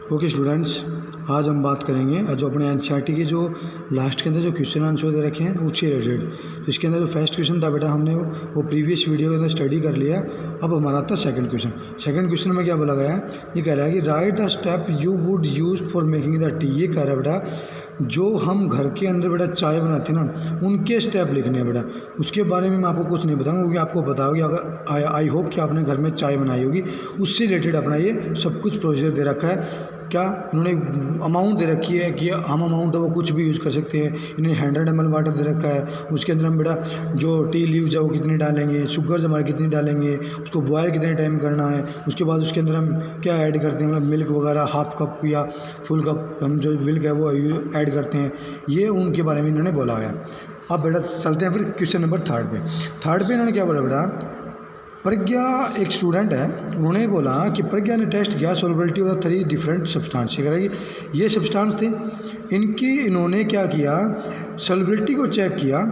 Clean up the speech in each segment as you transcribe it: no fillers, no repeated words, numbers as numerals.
Okay students, आज हम बात करेंगे जो अपने एनसीईआरटी के जो लास्ट के अंदर जो क्वेश्चन आंसर दे रखे हैं उससे रिलेटेड। तो इसके अंदर जो फर्स्ट क्वेश्चन था बेटा हमने वो प्रीवियस वीडियो के अंदर स्टडी कर लिया। अब हमारा था सेकंड क्वेश्चन। सेकंड क्वेश्चन में क्या बोला गया है, ये कह रहा है कि right the step you would use for making the T. ये कह रहा है बेटा जो हम घर के अंदर बेटा चाय बनाते हैं ना, उनके स्टेप लिखने हैं बेटा। उसके बारे में मैं आपको कुछ नहीं बताऊंगा क्योंकि आपको पता होगा, अगर आई होप कि आपने घर में चाय बनाई होगी, उससे रिलेटेड अपना ये सब कुछ प्रोसीजर दे रखा है। क्या इन्होंने अमाउंट दे रखी है कि हम अमाउंट है वो कुछ भी यूज़ कर सकते हैं। इन्होंने 100 ml वाटर दे रखा है, उसके अंदर हम बेटा जो टी लीव्स है वो कितनी डालेंगे, शुगर्स हमारे कितनी डालेंगे, उसको बॉयल कितने टाइम करना है, उसके बाद उसके अंदर हम क्या ऐड करते हैं, मतलब मिल्क वगैरह हाफ कप या फुल कप हम जो मिल्क है वो ऐड करते हैं। ये उनके बारे में इन्होंने बोला है। अब बेटा चलते हैं फिर क्वेश्चन नंबर थर्ड पे इन्होंने क्या बोला बेटा, प्रज्ञा एक स्टूडेंट है, उन्होंने बोला कि प्रज्ञा ने टेस्ट किया सोलबिलिटी ऑफ 3 डिफरेंट सब्सटेंस। ये सब्सटेंस थे, इन्होंने क्या किया, सोलबिलिटी को चेक किया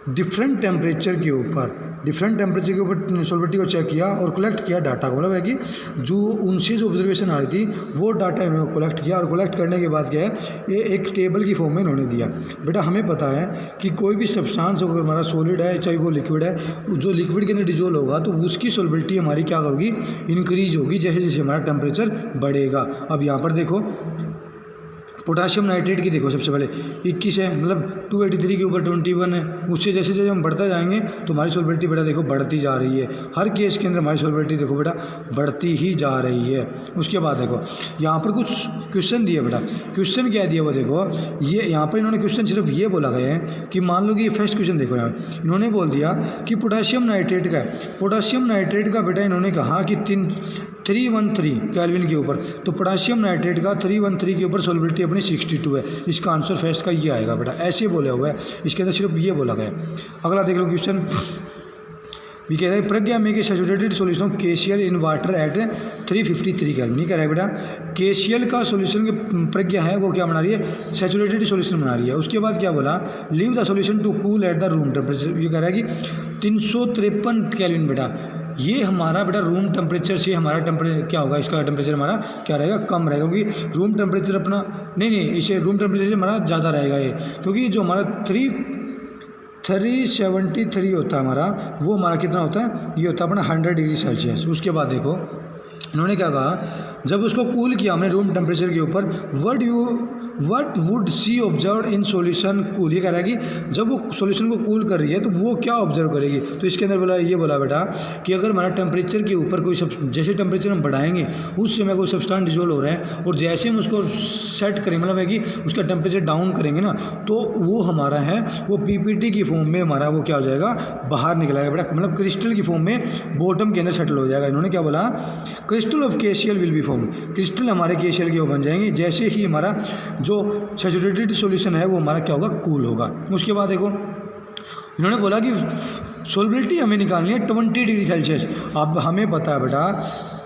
डिफरेंट टेम्परेचर के ऊपर सोलबिलिटी को चेक किया और कलेक्ट किया डाटा को। मतलब है कि जो उनसे जो ऑब्जर्वेशन आ रही थी वो डाटा इन्होंने कलेक्ट किया और कलेक्ट करने के बाद क्या है, ये एक टेबल की फॉर्म में इन्होंने दिया। बेटा हमें पता है कि कोई भी सब्सटेंस अगर हमारा सॉलिड है चाहे वो लिक्विड है, जो लिक्विड के अंदर डिजोल्व होगा तो उसकी सोलबिलिटी हमारी क्या होगी, इंक्रीज होगी जैसे जैसे हमारा टेम्परेचर बढ़ेगा। अब यहाँ पर देखो पोटाशियम नाइट्रेट की देखो, सबसे पहले 21 है, मतलब 283 के ऊपर 21 है। उससे जैसे जैसे हम बढ़ता जाएंगे तो हमारी सोलबिलिटी बेटा देखो बढ़ती जा रही है। हर केस के अंदर हमारी सोलबिलिटी देखो बेटा बढ़ती ही जा रही है। उसके बाद देखो यहाँ पर कुछ क्वेश्चन दिए बेटा, क्वेश्चन क्या दिया वो देखो, ये यहाँ पर इन्होंने क्वेश्चन सिर्फ ये बोला गया है कि मान लो कि ये फर्स्ट क्वेश्चन देखो, यहाँ इन्होंने बोल दिया कि पोटाशियम नाइट्रेट का बेटा इन्होंने कहा कि 313 केल्विन के ऊपर, तो पोटाशियम नाइट्रेट का 313 के ऊपर सोलबिलिटी अपनी 62 है। इसका आंसर फर्स्ट का ये आएगा बेटा, ऐसे बोला हुआ है, इसके अंदर सिर्फ ये बोला गया। अगला देख लो क्वेश्चन भी कह रहा है Pragya make a saturated solution of KCl in water at 353 kelvin. ये कह रहा है बेटा KCl का सॉल्यूशन की प्रज्ञा है वो क्या बना रही है, सैचुरेटेड सॉल्यूशन बना रही है। उसके बाद क्या बोला, leave the solution to cool at the room temperature. ये कह रहा है कि 353 केल्विन बेटा, ये हमारा बेटा रूम टेम्परेचर से हमारा टेम्परेचर क्या होगा, इसका टेम्परेचर हमारा क्या रहेगा, कम रहेगा, क्योंकि रूम टेम्परेचर अपना नहीं इसे रूम टेम्परेचर से हमारा ज़्यादा रहेगा ये, क्योंकि जो हमारा 373 होता है हमारा, वो हमारा कितना होता है, ये होता है अपना 100 डिग्री सेल्सियस। उसके बाद देखो इन्होंने क्या कहा, जब उसको कूल किया हमने रूम टेम्परेचर के ऊपर, what would see observe in solution cool. ये कह रहा है कि जब वो सोल्यूशन को कूल कर रही है तो वो क्या ऑब्जर्व करेगी। तो इसके अंदर बोला बेटा कि अगर हमारा टेम्परेचर के ऊपर कोई जैसे टेम्परेचर हम बढ़ाएंगे उस समय कोई सब्सटेंस डिसॉल्व हो रहा है, और जैसे हम उसको सेट करेंगे, मतलब है कि उसका टेम्परेचर डाउन करेंगे ना, तो वो हमारा है वो PPT की फॉर्म में हमारा वो क्या हो जाएगा, बाहर निकलेगा बेटा, मतलब क्रिस्टल की फॉर्म में बॉटम के अंदर सेटल हो जाएगा। इन्होंने क्या बोला, crystal of KCl will be form, crystal हमारे KCl के वो बन जाएंगे जैसे ही हमारा जो सैचुरेटेड सॉल्यूशन है वो हमारा क्या होगा, कूल होगा। उसके बाद देखो इन्होंने बोला कि सोलबिलिटी हमें निकालनी है 20 डिग्री सेल्सियस। अब हमें पता है बेटा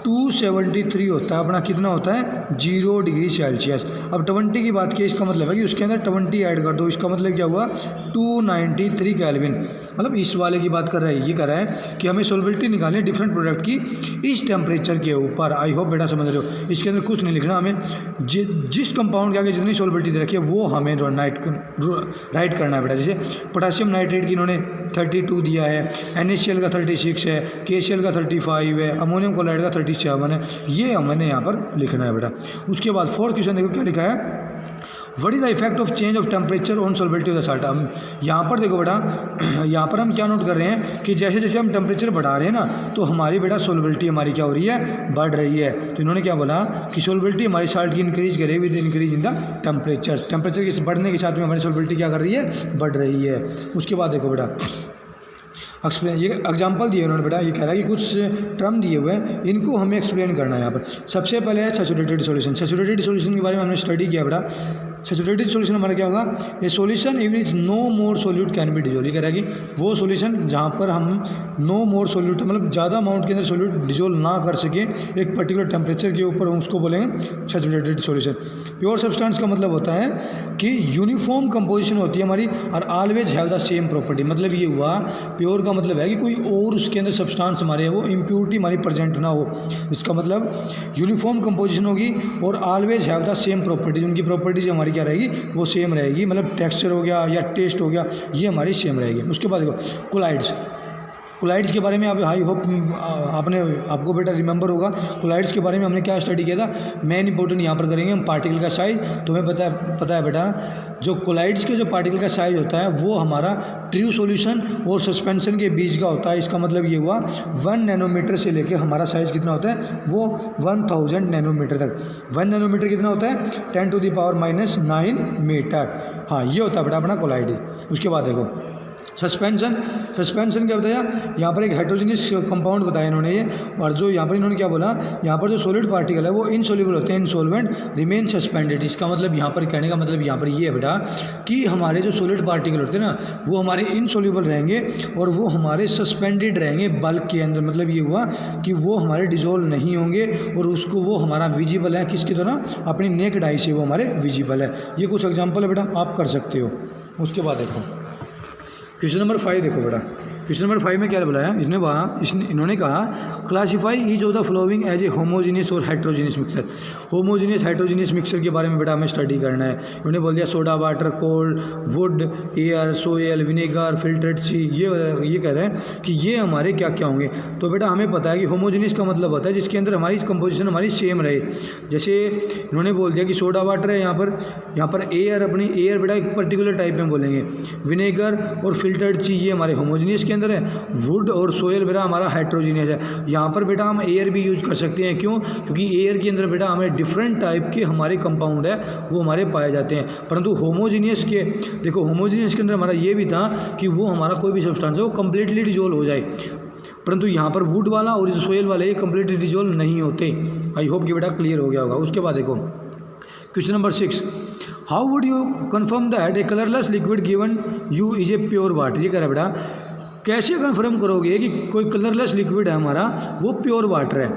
273 होता है अपना, कितना होता है 0 डिग्री सेल्सियस। अब 20 की बात की, इसका मतलब है कि उसके अंदर 20 ऐड कर दो, इसका मतलब क्या हुआ 293 केल्विन। मतलब इस वाले की बात कर रहा है, ये कह रहा है कि हमें सोलबिलिटी निकालनी है डिफरेंट प्रोडक्ट की इस टेम्परेचर के ऊपर। आई होप बेटा समझ रहे हो, इसके अंदर कुछ नहीं लिखना, हमें जिस कंपाउंड के आगे जितनी सोलबिलिटी दे रखी है वो हमें राइट करना है बेटा। जैसे पोटाशियम नाइट्रेट की इन्होंने 32 दिया है, NaCl का 36 है, KCl का 35 है, अमोनियम क्लोराइड का 37 है, ये हमने यहाँ पर लिखना है बेटा। उसके बाद फोर्थ क्वेश्चन देखो क्या लिखा है, what is the effect of change of temperature on solubility of the salt. हम यहाँ पर देखो बेटा, यहाँ पर हम क्या नोट कर रहे हैं कि जैसे जैसे हम टेम्परेचर बढ़ा रहे हैं ना, तो हमारी बेटा सोलबिलिटी हमारी क्या हो रही है, बढ़ रही है। तो इन्होंने क्या बोला कि सोलबिलिटी हमारी साल्ट की इंक्रीज करे with increase in the temperature के बढ़ने के साथ में हमारी सोलबिलिटी क्या कर रही है, बढ़ रही है। उसके बाद देखो बेटा एक्सप्लेन, ये एग्जांपल दिए उन्होंने बेटा, ये कह रहा है कि कुछ टर्म दिए हुए हैं, इनको हमें एक्सप्लेन करना है। यहाँ पर सबसे पहले है सैचुरेटेड सॉल्यूशन। सैचुरेटेड सॉल्यूशन के बारे में हमने स्टडी किया बेटा, सैचुरेटेड सॉल्यूशन हमारा क्या होगा, a solution in which no more solute can be dissolve. ये कह रहा है कि वो सॉल्यूशन जहाँ पर हम नो मोर सोल्यूट मतलब ज़्यादा अमाउंट के अंदर सोल्यूट डिजोल्व ना कर सके एक पर्टिकुलर टेम्परेचर के ऊपर, हम उसको बोलेंगे सैचुरेटेड सॉल्यूशन। प्योर सब्सटेंस का मतलब होता है कि यूनिफॉर्म कंपोजिशन होती है हमारी और always have the same property. मतलब ये हुआ प्योर का मतलब है कि कोई और उसके अंदर सब्सटेंस हमारे वो इम्प्योरिटी हमारी प्रेजेंट ना हो। इसका मतलब यूनिफॉर्म कंपोजिशन होगी और always have the same properties, उनकी प्रॉपर्टीज हमारी क्या रहेगी, वो सेम रहेगी। मतलब टेक्सचर हो गया या टेस्ट हो गया, ये हमारी सेम रहेगी। उसके बाद देखो कोलाइड्स। कोलाइड्स के बारे में आप आई होप आपको बेटा रिमेंबर होगा, कोलाइड्स के बारे में हमने क्या स्टडी किया था। मेन इंपॉर्टेंट यहाँ पर करेंगे हम पार्टिकल का साइज। तुम्हें पता है बेटा, जो कोलाइड्स के जो पार्टिकल का साइज होता है वो हमारा ट्रू सॉल्यूशन और सस्पेंशन के बीच का होता है। इसका मतलब ये हुआ 1 नैनोमीटर से लेके हमारा साइज कितना होता है, वो 1000 नैनोमीटर तक। 1 नैनोमीटर कितना होता है, 10⁻⁹ मीटर। हाँ, ये होता है बेटा अपना कोलाइड। उसके बाद देखो सस्पेंशन क्या बताया, यहाँ पर एक हेट्रोजीनियस कंपाउंड बताया इन्होंने ये। और जो यहाँ पर इन्होंने क्या बोला, यहाँ पर जो सॉलिड पार्टिकल है वो इनसोल्यूबल होते हैं, इनसॉल्वेंट रिमेन सस्पेंडेड। इसका मतलब यहाँ पर कहने का मतलब यहाँ पर ये है बेटा कि हमारे जो सॉलिड पार्टिकल होते हैं ना वो हमारे इनसोल्यूबल रहेंगे और वो हमारे सस्पेंडेड रहेंगे बल्क के अंदर। मतलब ये हुआ कि वो हमारे डिजोल्व नहीं होंगे और उसको वो हमारा विजिबल है किसकी तरह, अपनी नेकेड आई से वो हमारे विजिबल है। ये कुछ एग्जाम्पल है बेटा, आप कर सकते हो। उसके बाद देखो क्वेश्चन नंबर 5 देखो बेटा। क्वेश्चन नंबर 5 में क्या बोला है इन्होंने कहा classify each of the following as a homogeneous और heterogeneous mixture. Homogeneous heterogeneous mixture के बारे में बेटा हमें स्टडी करना है। इन्होंने बोल दिया soda water cold wood air soil vinegar filtered sea. ये कह रहे हैं कि ये हमारे क्या क्या होंगे। तो बेटा हमें पता है कि होमोजीनियस का मतलब होता है जिसके अंदर हमारी कंपोजिशन हमारी सेम रहे। जैसे इन्होंने बोल दिया कि सोडा वाटर है, यहाँ पर एयर, अपनी एयर बेटा एक पर्टिकुलर टाइप में बोलेंगे। विनेगर और फिल्टर्ड ची ये हमारे होमोजीनियस के अंदर है। वुड और सोयल बेटा हमारा हेट्रोजीनियस है। यहाँ पर बेटा हम एयर भी यूज कर सकते हैं। क्यों? क्योंकि एयर के अंदर बेटा हमें डिफरेंट टाइप के हमारे कंपाउंड है वो हमारे पाए जाते हैं। परंतु होमोजीनियस के देखो, होमोजीनियस के अंदर हमारा ये भी था कि वो हमारा कोई भी सब्सटेंस है वो कम्प्लीटली डिजोल्व हो जाए। परंतु यहाँ पर वुड वाला और सोयल वाले ये कम्प्लीटली डिजोल्व नहीं होते। आई होप कि बेटा क्लियर हो गया होगा। उसके बाद देखो question number 6, how would you confirm that A colourless liquid given you is a pure water. ये कह रहा है बेटा कैसे कन्फर्म करोगे कि कोई कलरलेस लिक्विड है हमारा वो प्योर वाटर है।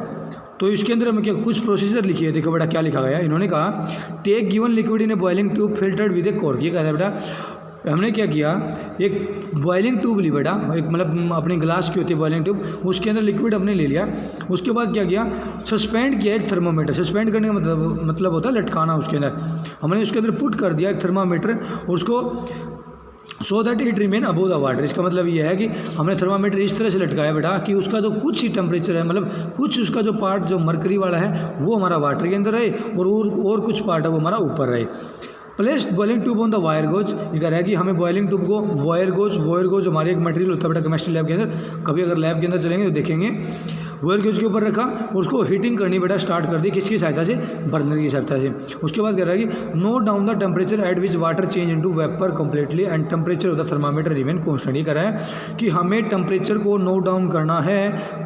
तो इसके अंदर हमें क्या कुछ प्रोसीजर लिखी है। देखो बेटा क्या लिखा गया है। इन्होंने कहा take given liquid in a boiling tube filtered with a cork. ये कह रहा है बेटा हमने क्या किया, एक बॉइलिंग ट्यूब ली बेटा, एक मतलब अपने ग्लास की होती है बॉइलिंग ट्यूब, उसके अंदर लिक्विड हमने ले लिया। उसके बाद क्या किया, सस्पेंड किया एक थर्मामीटर। सस्पेंड करने का मतलब होता है लटकाना। उसके अंदर हमने उसके अंदर पुट कर दिया एक थर्मामीटर और उसको so that it remain above the water. इसका मतलब ये है कि हमने थर्मामीटर इस तरह से लटकाया बेटा कि उसका जो कुछ ही टेम्परेचर है, मतलब कुछ उसका जो पार्ट जो मरकरी वाला है वो हमारा वाटर के अंदर रहे और कुछ पार्ट है वो हमारा ऊपर रहे। Placed boiling tube on the wire goes. ये कह रहा है कि हमें बॉइलिंग ट्यूब को वायर गोज हमारे एक मटेरियल होता है बेटा केमिस्ट्री लैब के अंदर। कभी अगर लैब के अंदर चलेंगे तो देखेंगे वायर गेज के ऊपर रखा और उसको हीटिंग करनी बेटा स्टार्ट कर दी। किसकी सहायता से? बर्नर की सहायता से। उसके बाद कह रहा है कि note down the temperature at which water change into vapour completely and temperature of the thermometer remain constant. ये कह रहा है कि हमें टेम्परेचर को नोट डाउन करना है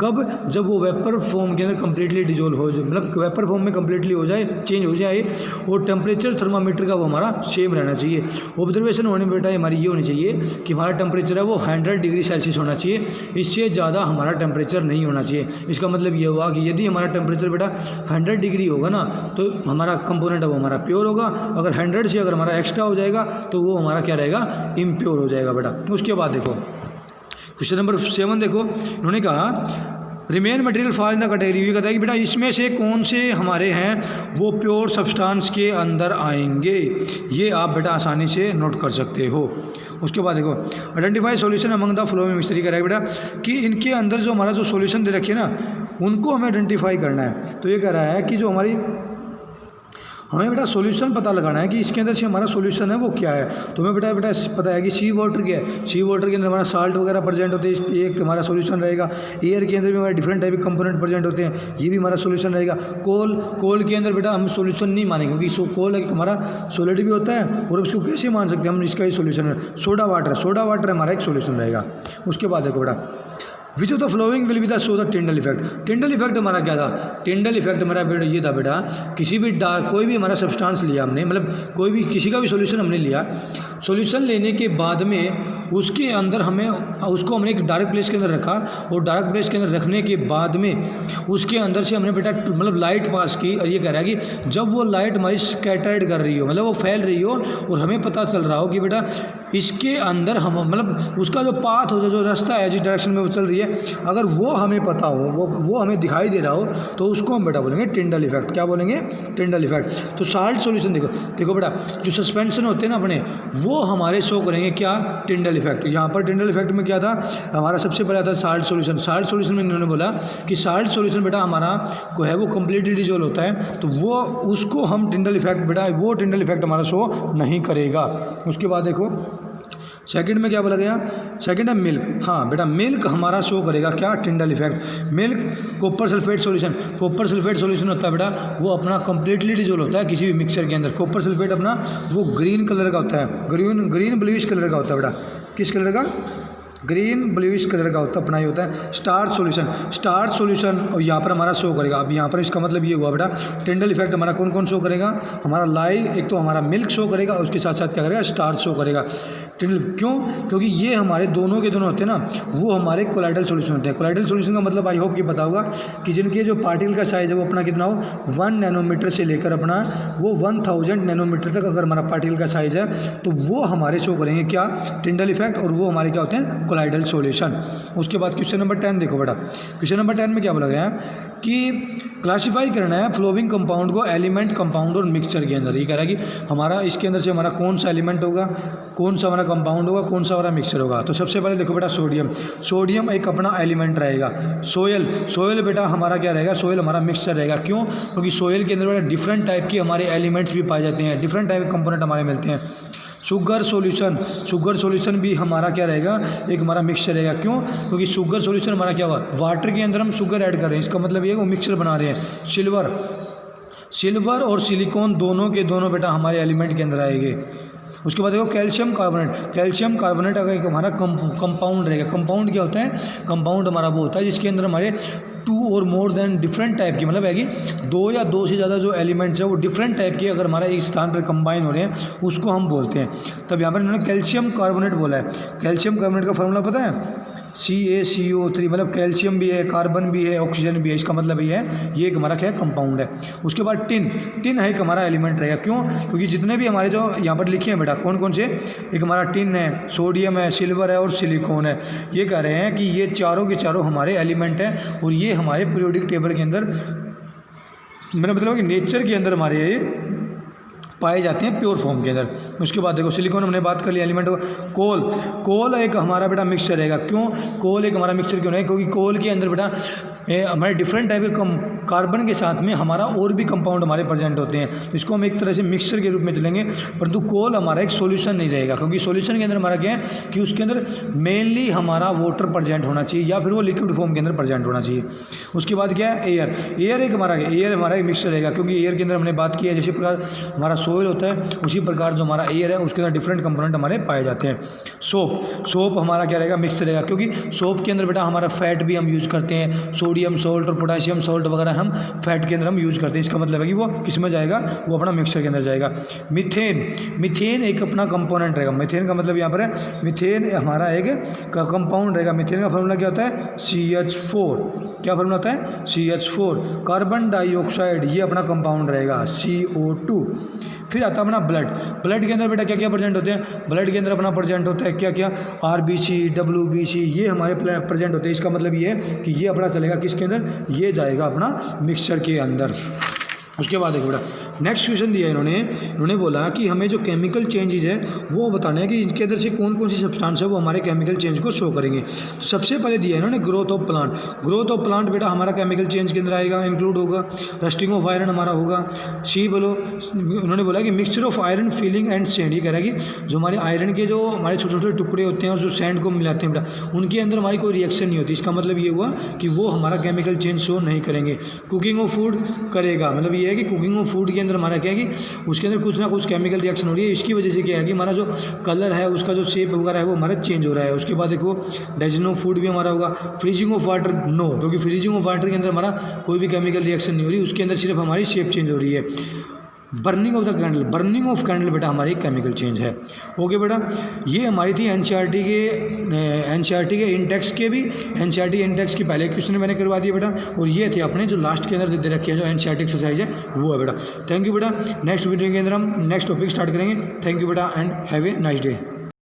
कब, जब वो वेपर फॉर्म के अंदर कंप्लीटली डिजोल्व हो जाए, मतलब वेपर फॉर्म में कंप्लीटली हो जाए, चेंज हो जाए और टेम्परेचर थर्मामीटर का वो हमारा सेम रहना चाहिए। ऑब्जर्वेशन होने में बेटा हमारी ये होनी चाहिए कि हमारा टेम्परेचर है वो 100 डिग्री सेल्सियस होना चाहिए, इससे ज़्यादा हमारा टेम्परेचर नहीं होना चाहिए। इसका मतलब ये हुआ कि यदि हमारा टेम्परेचर बेटा 100 डिग्री होगा ना तो हमारा कंपोनेंट है वो हमारा प्योर होगा। अगर 100 से अगर हमारा एक्स्ट्रा हो जाएगा तो वो हमारा क्या रहेगा, इम्प्योर हो जाएगा बेटा। उसके बाद देखो क्वेश्चन नंबर 7 देखो, उन्होंने कहा remain material fall in the category. ये कहता है कि बेटा इसमें से कौन से हमारे हैं वो प्योर सब्सटेंस के अंदर आएंगे। ये आप बेटा आसानी से नोट कर सकते हो। उसके बाद देखो identify solution among the flowing mixture. कह रहा है बेटा कि इनके अंदर जो हमारा जो सॉल्यूशन दे रखे ना उनको हमें आइडेंटिफाई करना है। तो ये कह रहा है कि जो हमें बेटा सॉल्यूशन पता लगाना है कि इसके अंदर से हमारा सॉल्यूशन है वो क्या है। तो हमें बेटा पता है कि सी वाटर क्या है। सी वाटर के अंदर हमारा साल्ट वगैरह प्रेजेंट होते हैं, एक हमारा सॉल्यूशन रहेगा। एयर के अंदर भी हमारे डिफरेंट टाइप के कंपोनेंट प्रेजेंट होते हैं, ये भी हमारा सॉल्यूशन रहेगा। कोल के अंदर बेटा हम सॉल्यूशन नहीं मानेंगे क्योंकि कोल हमारा सॉलिड भी होता है और उसको कैसे मान सकते हैं हम, इसका ही सॉल्यूशन है। सोडा वाटर हमारा एक सॉल्यूशन रहेगा। उसके बाद देखो बेटा which of the flowing will be the show the Tyndall effect. Tyndall effect हमारा क्या था, टिंडल इफेक्ट हमारा ये था बेटा, किसी भी कोई भी हमारा सब्सटेंस लिया हमने, मतलब कोई भी किसी का भी सॉल्यूशन हमने लिया, सॉल्यूशन लेने के बाद में उसके अंदर हमें उसको हमने एक डार्क प्लेस के अंदर रखा, और डार्क प्लेस के अंदर रखने के बाद में उसके अंदर से हमने बेटा मतलब लाइट पास की, और ये कह रहा है कि जब वो लाइट हमारी स्कैटर्ड कर रही हो, मतलब वो फैल रही हो, और हमें पता चल रहा हो कि बेटा इसके अंदर हम मतलब उसका जो पाथ हो, जो रास्ता है, जिस डायरेक्शन में वो चल रही है, अगर वो हमें पता हो, वो हमें दिखाई दे रहा हो, तो उसको हम बेटा बोलेंगे टिंडल इफेक्ट। क्या बोलेंगे? Tyndall effect. तो साल्ट सॉल्यूशन देखो बेटा, जो सस्पेंशन होते हैं ना अपने, वो हमारे शो करेंगे क्या? Tyndall effect. यहाँ पर टिंडल इफेक्ट में क्या था हमारा, सबसे पहला था साल्ट सॉल्यूशन। साल्ट सॉल्यूशन में इन्होंने बोला कि साल्ट सॉल्यूशन बेटा हमारा को है वो कम्प्लीटली डिजोल्व होता है, तो वो उसको हम टिंडल इफेक्ट बेटा, वो टिंडल इफेक्ट हमारा शो नहीं करेगा। उसके बाद देखो सेकंड में क्या बोला गया, सेकंड है मिल्क। हाँ बेटा, मिल्क हमारा शो करेगा क्या? Tyndall effect. Milk copper sulphate solution. Copper sulphate solution होता है बेटा, वो अपना कंप्लीटली डिजोल्व होता है किसी भी मिक्सचर के अंदर। कॉपर सल्फेट अपना वो ग्रीन कलर का होता है, ग्रीन ब्लूइश कलर का होता है बेटा। किस कलर का? ग्रीन ब्लूइश कलर का होता है, अपना ही होता है। Starch solution. स्टार्च सॉल्यूशन और यहाँ पर हमारा शो करेगा। अब यहाँ पर इसका मतलब ये हुआ बेटा, टिंडल इफेक्ट हमारा कौन कौन शो करेगा? हमारा लाइव, एक तो हमारा मिल्क शो करेगा, उसके साथ साथ क्या करेगा? स्टार्च शो करेगा। टिंडल क्यों? क्योंकि ये हमारे दोनों के दोनों होते हैं ना, वो हमारे कोलाइडल सॉल्यूशन होते हैं। कोलाइडल सॉल्यूशन का मतलब आई होप कि पता होगा कि जिनके जो पार्टिकल का साइज है वो अपना कितना हो, 1 नैनोमीटर से लेकर अपना वो 1000 नैनोमीटर तक अगर हमारा पार्टिकल का साइज है, तो वो हमारे शो करेंगे क्या? Tyndall effect. और वो हमारे क्या होते हैं? Colloidal solution. उसके बाद क्वेश्चन नंबर 10 देखो बेटा। क्वेश्चन नंबर 10 में क्या बोला गया है कि क्लासीफाई करना है फ्लोविंग कंपाउंड को एलिमेंट, कंपाउंड और मिक्सचर के अंदर। ये कह रहा है कि हमारा इसके अंदर से हमारा कौन सा एलिमेंट होगा, कौन सा हमारा कंपाउंड होगा, कौन सा हमारा मिक्सचर होगा। तो सबसे पहले देखो बेटा, सोडियम। सोडियम एक अपना एलिमेंट रहेगा। सोयल बेटा हमारा क्या रहेगा? सोयल हमारा मिक्सचर रहेगा। क्यों? क्योंकि सोयल के अंदर बेटा डिफरेंट टाइप के हमारे एलिमेंट्स भी पाए जाते हैं, डिफरेंट टाइप के कंपोनेंट हमारे मिलते हैं। शुगर सॉल्यूशन भी हमारा क्या रहेगा? एक हमारा मिक्सचर रहेगा। क्यों? क्योंकि शुगर सॉल्यूशन हमारा क्या हुआ? वाटर के अंदर हम शुगर ऐड कर रहे हैं, इसका मतलब ये है वो मिक्सचर बना रहे हैं। सिल्वर और सिलिकॉन दोनों के दोनों बेटा हमारे एलिमेंट के अंदर आएंगे। उसके बाद देखो कैल्शियम कार्बोनेट अगर एक हमारा कंपाउंड रहेगा। कंपाउंड क्या होता है? कंपाउंड हमारा वो होता है जिसके अंदर हमारे 2 और मोर देन डिफरेंट टाइप की, मतलब है कि 2 या 2 से ज़्यादा जो एलिमेंट्स है वो डिफरेंट टाइप के अगर हमारा एक स्थान पर कंबाइन हो रहे हैं, उसको हम बोलते हैं। तब यहाँ पर इन्होंने कैल्शियम कार्बोनेट बोला है। कैल्शियम कार्बोनेट का फॉर्मूला पता है? CaCO3, मतलब कैल्शियम भी है, कार्बन भी है, ऑक्सीजन भी है, इसका मतलब ये है ये एक हमारा क्या है? कंपाउंड है। उसके बाद टिन है एक हमारा एलिमेंट रहेगा। क्यों? क्योंकि जितने भी हमारे जो यहाँ पर लिखे हैं बेटा कौन कौन से, एक हमारा टिन है, सोडियम है, सिल्वर है और सिलिकॉन है। ये कह रहे हैं कि ये चारों के चारों हमारे एलिमेंट हैं, और ये हमारे पीरियोडिक टेबल के अंदर, मेरा मतलब कि नेचर के अंदर हमारे ये पाए जाते हैं प्योर फॉर्म के अंदर। उसके बाद देखो सिलिकॉन हमने बात कर लिया एलिमेंट को। कोल एक हमारा बेटा मिक्सचर रहेगा। क्यों? कोल एक हमारा मिक्सचर क्यों है? क्योंकि कोल के अंदर बेटा हमारे डिफरेंट टाइप के कार्बन के साथ में हमारा और भी कंपाउंड हमारे प्रेजेंट होते हैं, तो इसको हम एक तरह से मिक्सचर के रूप में चलेंगे। परंतु कोल हमारा एक सॉल्यूशन नहीं रहेगा, क्योंकि सॉल्यूशन के अंदर हमारा क्या है कि उसके अंदर मेनली हमारा वाटर प्रेजेंट होना चाहिए, या फिर वो लिक्विड फॉर्म के अंदर प्रेजेंट होना चाहिए। उसके बाद क्या है? एयर एक हमारा एक मिक्सचर रहेगा, क्योंकि एयर के अंदर हमने बात की है जैसे प्रकार हमारा सोयल होता है, उसी प्रकार जो हमारा एयर है उसके अंदर डिफरेंट कंपोनेंट हमारे पाए जाते हैं। सोप हमारा क्या रहेगा? मिक्सचर रहेगा, क्योंकि सोप के अंदर बेटा हमारा फैट भी हम यूज़ करते हैं, सोडियम सॉल्ट और पोटेशियम सॉल्ट वगैरह हम फैट के अंदर हम यूज़ करते हैं। इसका मतलब है कि वो किस में जाएगा? वो अपना मिक्सचर के अंदर जाएगा। मीथेन एक अपना कंपोनेंट रहेगा। मीथेन का मतलब यहाँ पर है, मीथेन हमारा एक कंपाउंड रहेगा। मीथेन का फॉर्मूला क्या होता है? CH4। क्या फॉर्मूला होता है? CH4। कार्बन डाइऑक्साइड ये अपना कंपाउंड रहेगा, CO2। फिर आता है अपना ब्लड के अंदर बेटा क्या क्या प्रेजेंट होते हैं? ब्लड के अंदर अपना प्रेजेंट होता है क्या क्या? RBC, WBC, ये हमारे प्रेजेंट होते हैं। इसका मतलब ये है कि ये अपना चलेगा किसके अंदर? ये जाएगा अपना मिक्सचर के अंदर। उसके बाद देखो बेटा नेक्स्ट क्वेश्चन दिया इन्होंने बोला कि हमें जो केमिकल चेंजेज है वो बताना है कि इनके अंदर से कौन कौन सी सब्सटेंस है वो हमारे केमिकल चेंज को शो करेंगे। तो सबसे पहले दिया इन्होंने ग्रोथ ऑफ प्लांट बेटा हमारा केमिकल चेंज के अंदर आएगा, इंक्लूड होगा। रस्टिंग ऑफ आयरन हमारा होगा। उन्होंने बोला कि mixture of iron filling and sand. ये कह रहा है कि जो हमारे आयरन के जो हमारे छोटे छोटे टुकड़े होते हैं और जो सैंड को मिलाते हैं बेटा उनके अंदर हमारी कोई रिएक्शन नहीं होती। इसका मतलब ये हुआ कि वो हमारा केमिकल चेंज शो नहीं करेंगे। कुकिंग ऑफ फूड करेगा, मतलब ये है कि कुकिंग ऑफ फूड के अंदर हमारा क्या है कि उसके अंदर कुछ ना कुछ केमिकल रिएक्शन हो रही है, इसकी वजह से क्या है कि हमारा जो कलर है उसका जो शेप वगैरह है वो हमारा चेंज हो रहा है। उसके बाद देखो डाइजेशन ऑफ फूड भी हमारा होगा। फ्रीजिंग ऑफ वाटर नो, क्योंकि फ्रीजिंग ऑफ वाटर के अंदर हमारा कोई भी केमिकल रिएक्शन नहीं हो रही, उसके अंदर सिर्फ हमारी शेप चेंज हो रही है। Burning of the candle, burning of candle बेटा हमारी केमिकल चेंज है। ओके बेटा, ये हमारी थी एनसीईआरटी के इंडेक्स के भी, एनसीईआरटी इंडेक्स की पहले क्वेश्चन मैंने करवा दिया बेटा, और ये थे अपने जो लास्ट के अंदर दे रखे हैं जो एनसीईआरटी एक्सरसाइज है वो है बेटा। थैंक यू बेटा। नेक्स्ट वीडियो के अंदर हम नेक्स्ट टॉपिक स्टार्ट करेंगे। थैंक यू बेटा and have a nice day.